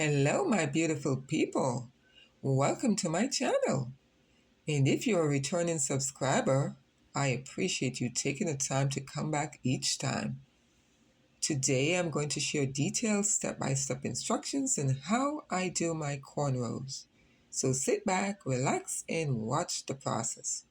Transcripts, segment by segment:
Hello, my beautiful people. Welcome to my channel. And if you're a returning subscriber, I appreciate you taking the time to come back each time. Today, I'm going to share detailed step-by-step instructions on how I do my cornrows. So sit back, relax, and watch the process.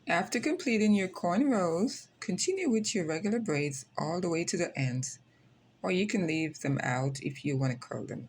After completing your cornrows, continue with your regular braids all the way to the ends, or you can leave them out if you want to curl them.